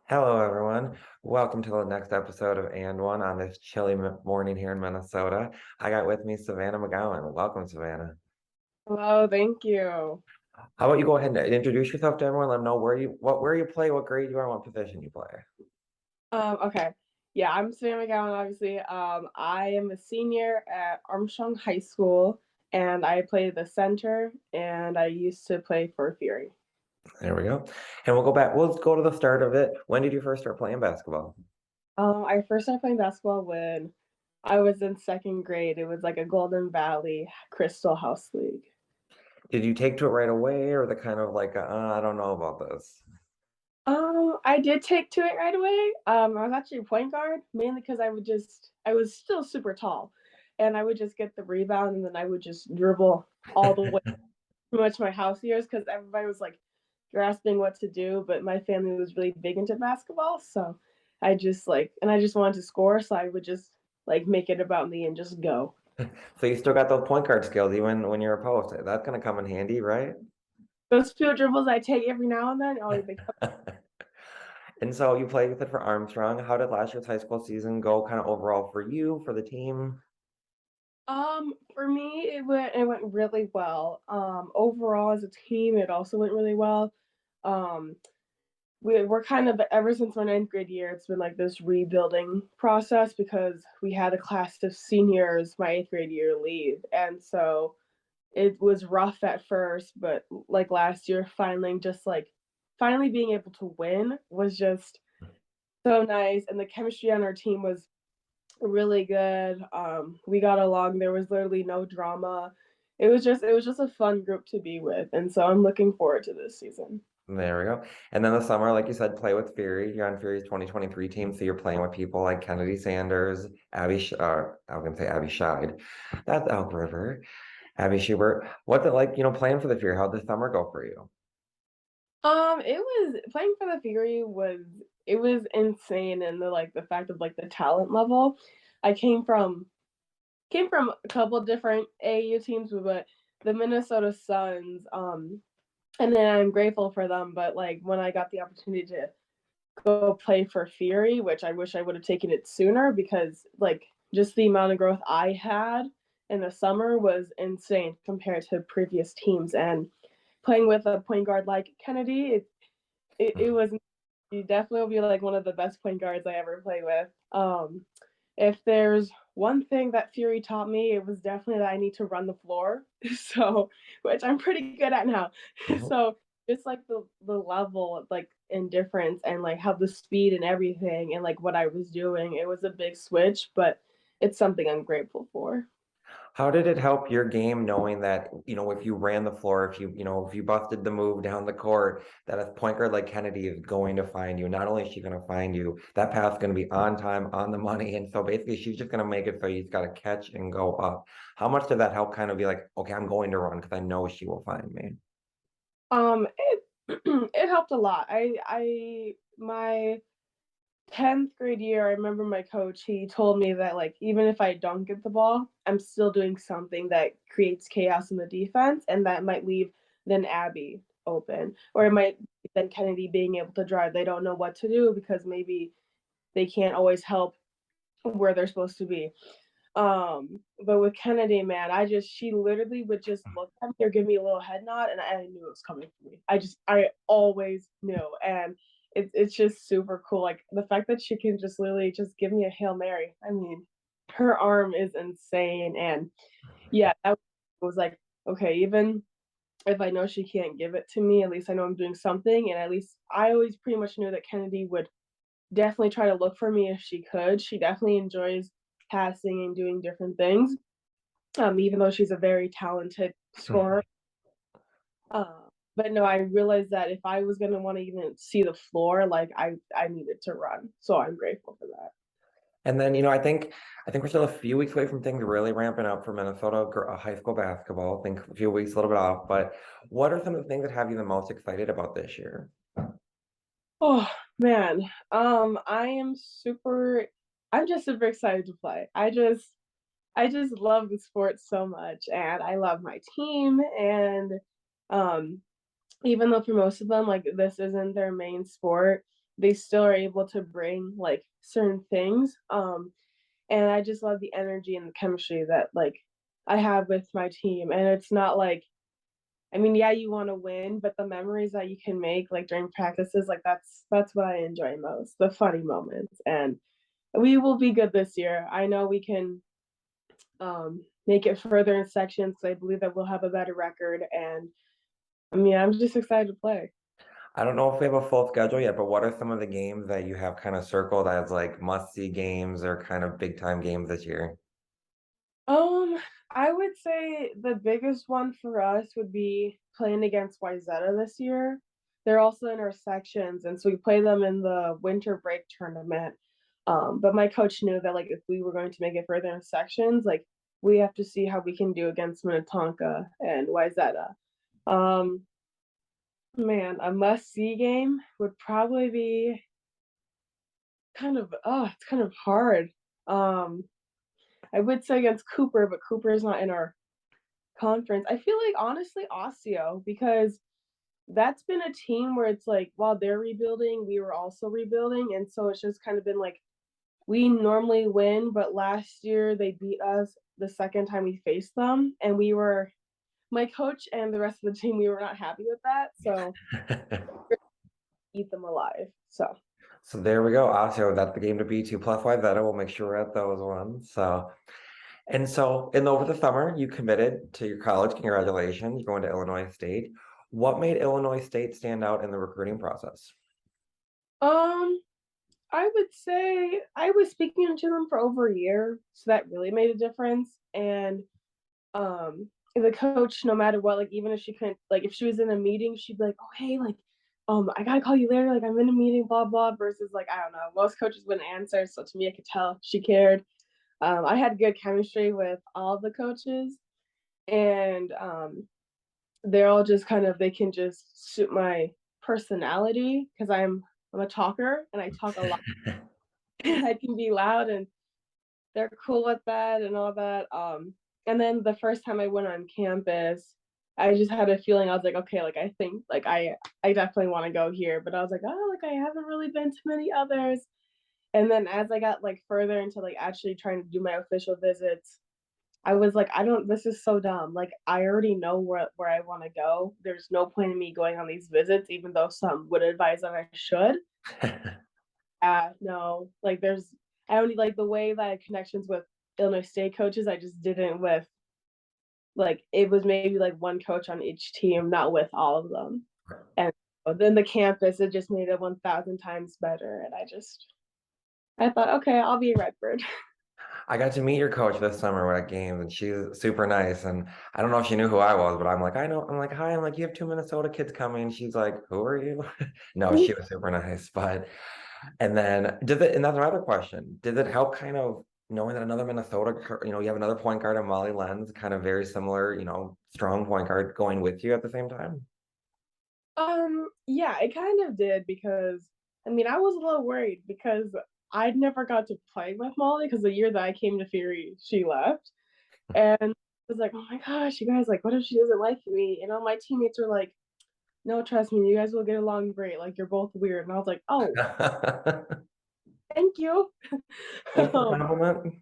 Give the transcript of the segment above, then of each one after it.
Hello, everyone. Welcome to the next episode of And One on this chilly morning here in Minnesota. I got with me Savannah McGowan. Welcome, Savannah. Hello, thank you. How about you go ahead and introduce yourself to everyone? Let them know where you play, what grade you are, and what position you play. Okay. Yeah, I'm Savannah McGowan, obviously. I am a senior at Armstrong High School, and I play the center, and I used to play for Fury. There we go. And we'll go back. We'll go to the start of it. When did you first start playing basketball? I first started playing basketball when I was in second grade. It was like a Golden Valley Crystal House League. Did you take to it right away, or the kind of like, I don't know about this? I did take to it right away. I was actually a point guard, mainly because I was still super tall, and I would just get the rebound, and then I would just dribble all the way pretty much my house years because everybody was like grasping what to do, but my family was really big into basketball, so I just wanted to score, so I would just like make it about me and just go. So you still got those point guard skills even when you're a post. That's gonna come in handy, right? Those few dribbles I take every now and then, oh, they And so you played with it for Armstrong. How did last year's high school season go kind of overall for you, for the team? For me, it went really well. Overall as a team, it also went really well. Um, we're kind of ever since my ninth grade year, it's been like this rebuilding process because we had a class of seniors my eighth grade year leave, and so it was rough at first, but like last year, finally being able to win was just so nice, and the chemistry on our team was really good. We got along. There was literally no drama. It was just a fun group to be with, and so I'm looking forward to this season. There we go. And then the summer, like you said, play with Fury. You're on Fury's 2023 team, so you're playing with people like Kennedy Sanders, I was gonna say Abby Scheid. That's Elk River, Abby Schubert. What's it like, playing for the Fury? How'd the summer go for you? It was playing for the Fury was it was insane, and the fact of like the talent level. I came from a couple different AAU teams, but the Minnesota Suns, and then I'm grateful for them. But like when I got the opportunity to go play for Fury, which I wish I would have taken it sooner because like just the amount of growth I had in the summer was insane compared to previous teams. And playing with a point guard like Kennedy, it was he definitely will be like one of the best point guards I ever played with. If there's one thing that Fury taught me, it was definitely that I need to run the floor. So, which I'm pretty good at now. Mhm. So just like the level like in difference and like how the speed and everything and like what I was doing, it was a big switch, but it's something I'm grateful for. How did it help your game knowing that, if you ran the floor, if you busted the move down the court, that a point guard like Kennedy is going to find you. Not only is she going to find you, that path's going to be on time, on the money. And so basically she's just going to make it so you've got to catch and go up. How much did that help kind of be like, okay, I'm going to run because I know she will find me? It it helped a lot. I my 10th grade year, I remember my coach, he told me that like even if I don't get the ball, I'm still doing something that creates chaos in the defense and that might leave then Abby open. Or it might then Kennedy being able to drive. They don't know what to do because maybe they can't always help where they're supposed to be. But with Kennedy, man, she literally would just look at me or give me a little head nod, and I knew it was coming for me. I always knew, and it's just super cool. Like the fact that she can just literally just give me a Hail Mary. I mean, her arm is insane, and yeah, that was like okay, even if I know she can't give it to me, at least I know I'm doing something, and at least I always pretty much knew that Kennedy would definitely try to look for me if she could. She definitely enjoys passing and doing different things, even though she's a very talented scorer. But no, I realized that if I was gonna want to even see the floor, like I needed to run. So I'm grateful for that. And then, I think we're still a few weeks away from things really ramping up for Minnesota high school basketball. I think a few weeks, a little bit off, but what are some of the things that have you the most excited about this year? Oh man, I am super. I'm just super excited to play. I just love the sport so much, and I love my team, and um, even though for most of them, like this isn't their main sport, they still are able to bring like certain things. And I just love the energy and the chemistry that like I have with my team. And it's not like, I mean, yeah, you want to win, but the memories that you can make like during practices, like that's what I enjoy most, the funny moments. And we will be good this year. I know we can make it further in sections. So I believe that we'll have a better record. And I mean, I'm just excited to play. I don't know if we have a full schedule yet, but what are some of the games that you have kind of circled as like must-see games or kind of big-time games this year? Um, I would say the biggest one for us would be playing against Wyzetta this year. They're also in our sections, and so we play them in the winter break tournament. But my coach knew that like if we were going to make it further in sections, like we have to see how we can do against Minnetonka and Wyzetta. Um, man, a must-see game would probably be it's kind of hard. Um, I would say against Cooper, but Cooper is not in our conference. I feel like honestly Osseo because that's been a team where it's like while they're rebuilding, we were also rebuilding, and so it's just kind of been like we normally win, but last year they beat us the second time we faced them, and we were my coach and the rest of the team we were not happy with that, so eat them alive. So So there we go. Also, that's the game to beat. 2+Y Zeta. We'll make sure we're at those ones. And over the summer, you committed to your college. Congratulations. You're going to Illinois State. What made Illinois State stand out in the recruiting process? um I would say I was speaking to them for over a year, so that really made a difference. And the coach, no matter what, like even if she couldn't, like if she was in a meeting, she'd be like, "Oh hey, like, I gotta call you later. Like I'm in a meeting, blah blah." Versus like I don't know, most coaches wouldn't answer, so to me, I could tell she cared. I had good chemistry with all the coaches, and they're all just kind of they can just suit my personality because I'm a talker and I talk a lot. I can be loud and they're cool with that and all that. And then the first time I went on campus, I just had a feeling I was like, okay, like I think like I definitely want to go here, but I was like, oh, like I haven't really been to many others. And then as I got like further into like actually trying to do my official visits, I was like, I don't. This is so dumb. Like I already know where I want to go. There's no point in me going on these visits, even though some would advise that I should. No, like there's I only like the way that I had connections with Illinois State coaches. I just didn't with like it was maybe like one coach on each team, not with all of them. And then the campus, it just made it 1,000 times better. And I thought, okay, I'll be a Redbird. I got to meet your coach this summer at games, and she's super nice. And I don't know if she knew who I was, but I'm like, I know. I'm like, hi. I'm like, you have two Minnesota kids coming. She's like, who are you? No, she was super nice. But and then and that's another question. Did it help kind of knowing that another you have another point guard, and Molly Lenz, kind of very similar, strong point guard going with you at the same time? Yeah, it kind of did because I mean I was a little worried because I'd never got to play with Molly because the year that I came to Fury, she left. And I was like, oh my gosh, you guys, like, what if she doesn't like me? You know, my teammates were like, no, trust me, you guys will get along great. Like, you're both weird. And I was like, oh, thank you. Thanks for the um, compliment.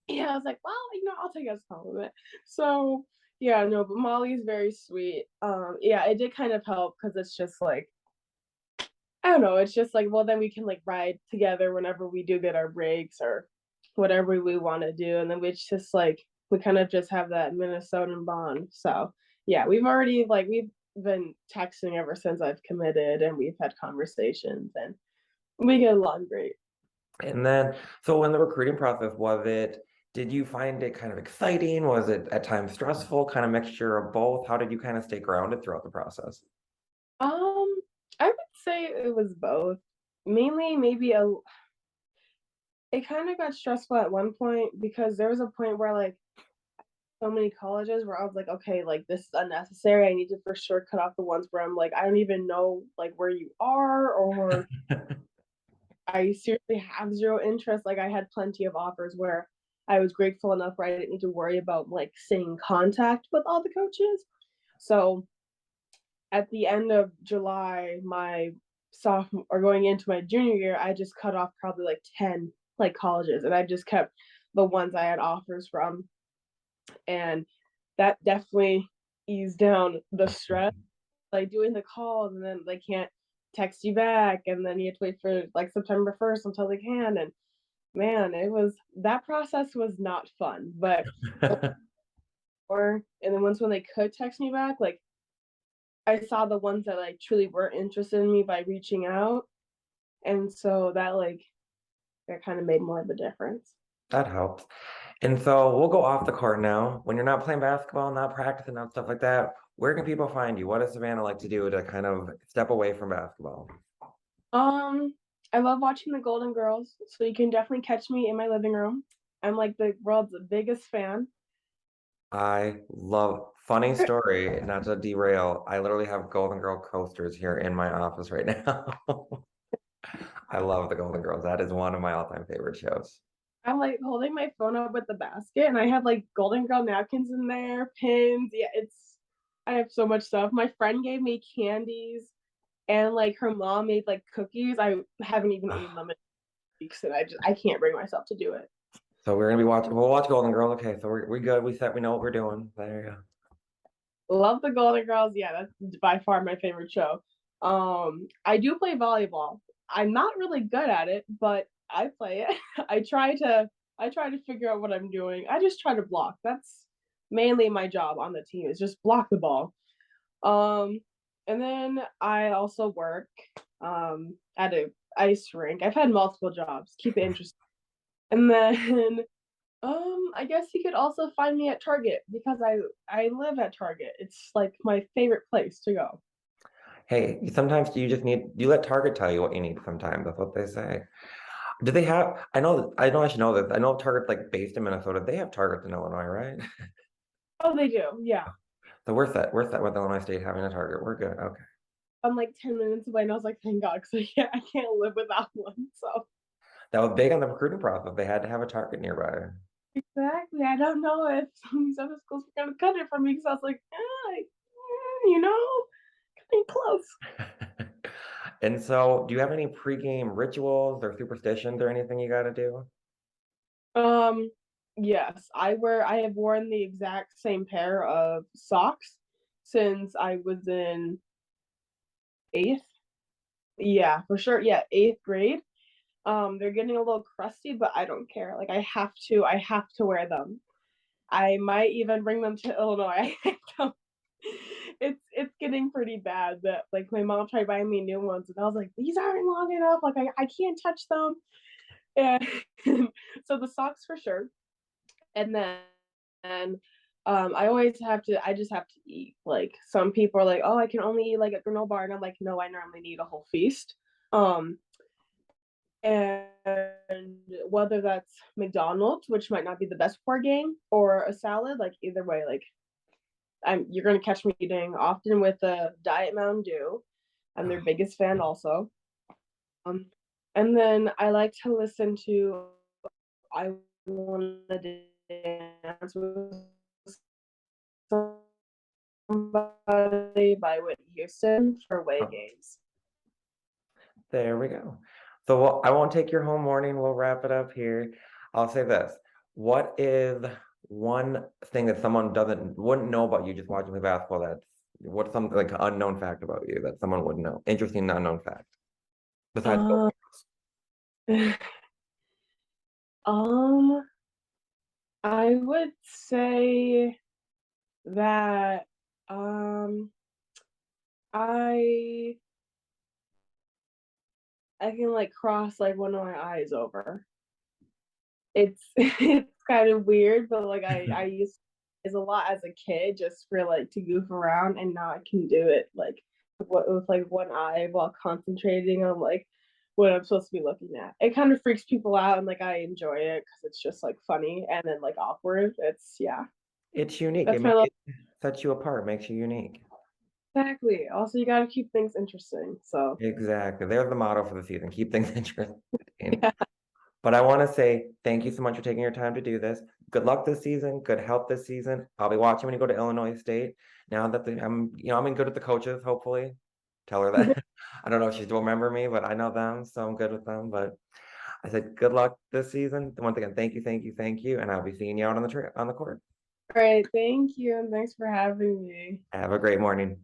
yeah, I was like, well, I'll take it as a compliment. So, yeah, no, but Molly's very sweet. Yeah, it did kind of help because it's just like, I don't know, it's just like, well, then we can like ride together whenever we do get our breaks or whatever we want to do. And then it's just like, we kind of just have that Minnesotan bond. So, yeah, we've been texting ever since I've committed and we've had conversations and we get along great. And then, so in the recruiting process, did you find it kind of exciting? Was it at times stressful, kind of mixture of both? How did you kind of stay grounded throughout the process? Um, I would say it was both. Mainly, it kind of got stressful at one point because there was a point where like so many colleges where I was like, okay, like this is unnecessary. I need to for sure cut off the ones where I'm like, I don't even know like where you are or I seriously have zero interest. Like I had plenty of offers where I was grateful enough where I didn't need to worry about like staying in contact with all the coaches. So at the end of July, my sophomore or going into my junior year, I just cut off probably like 10 like colleges, and I just kept the ones I had offers from, and that definitely eased down the stress, like doing the calls and then they can't text you back, and then you have to wait for like September 1st until they can. And man, it was that process was not fun, but or and then once when they could text me back, like I saw the ones that like truly were interested in me by reaching out, and so that kind of made more of a difference. That helps. And so we'll go off the court now. When you're not playing basketball, not practicing, not stuff like that, where can people find you? What does Savannah like to do to kind of step away from basketball? Um, I love watching the Golden Girls, so you can definitely catch me in my living room. I'm like the world's biggest fan. I love funny story, not to derail. I literally have Golden Girl coasters here in my office right now. I love the Golden Girls. That is one of my all-time favorite shows. I'm like holding my phone up with the basket, and I have like Golden Girl napkins in there, pins. Yeah, I have so much stuff. My friend gave me candies, and like her mom made like cookies. I haven't even eaten them in weeks, and I can't bring myself to do it. So we're gonna be watching. We'll watch Golden Girls. Okay, so we good. We set. We know what we're doing. There you go. Love the Golden Girls. Yeah, that's by far my favorite show. I do play volleyball. I'm not really good at it, but I play it. I try to figure out what I'm doing. I just try to block. That's mainly my job on the team is just block the ball. Um, and then I also work at a ice rink. I've had multiple jobs. Keep it interesting. And then I guess you could also find me at Target because I live at Target. It's like my favorite place to go. Hey, sometimes you just need you let Target tell you what you need sometimes. That's what they say. Do they have I know I should know this. I know Target's like based in Minnesota. They have Targets in Illinois, right? Oh, they do. Yeah. So we're set. We're set with Illinois State having a Target. We're good. Okay. I'm like 10 minutes away and I was like, thank God, because I can't live without one. So That was big on the recruiting process. They had to have a Target nearby. exactly. I don't know if some of these other schools were gonna cut it for me because I was like, you know, getting close. And so, do you have any pregame rituals or superstitions or anything you got to do? Um, yes, I have worn the exact same pair of socks since I was in eighth. Yeah, for sure. Yeah, eighth grade. They're getting a little crusty, but I don't care. Like I have to wear them. I might even bring them to Illinois. It's getting pretty bad that like my mom tried buying me new ones and I was like, these aren't long enough. Like I can't touch them. And so the socks for sure. And then I just have to eat. Like some people are like, oh, I can only eat like a granola bar. And I'm like, no, I normally need a whole feast. Um and whether that's McDonald's, which might not be the best for a game, or a salad, like either way, like you're gonna catch me eating often with a Diet Mountain Dew. I'm their biggest fan also. Um, and then I like to listen to I Wanna Dance with Somebody by Whitney Houston for away Oh, games. there we go. So I won't take your whole morning. We'll wrap it up here. I'll say this. What is one thing that someone doesn't wouldn't know about you just watching the basketball that's what's some like unknown fact about you that someone wouldn't know? Interesting unknown fact. Besides Um, um, I would say that um I I can like cross like one of my eyes over. It's it's kind of weird, but like I used is a lot as a kid just for like to goof around, and now I can do it like with like one eye while concentrating on like what I'm supposed to be looking at. It kind of freaks people out, and like I enjoy it because it's just like funny and then like awkward. It's yeah, It's unique. that's my little It sets you apart, makes you unique. exactly. Also, you got to keep things interesting. So Exactly. There's the motto for the season. Keep things interesting. yeah, But I want to say thank you so much for taking your time to do this. Good luck this season. Good health this season. I'll be watching when you go to Illinois State. Now that I'm in good with the coaches, hopefully. Tell her that. I don't know if she'll remember me, but I know them, so I'm good with them. But I said, good luck this season. Once again, thank you, thank you, thank you, and I'll be seeing you out on the court. All right, thank you, and thanks for having me. Have a great morning.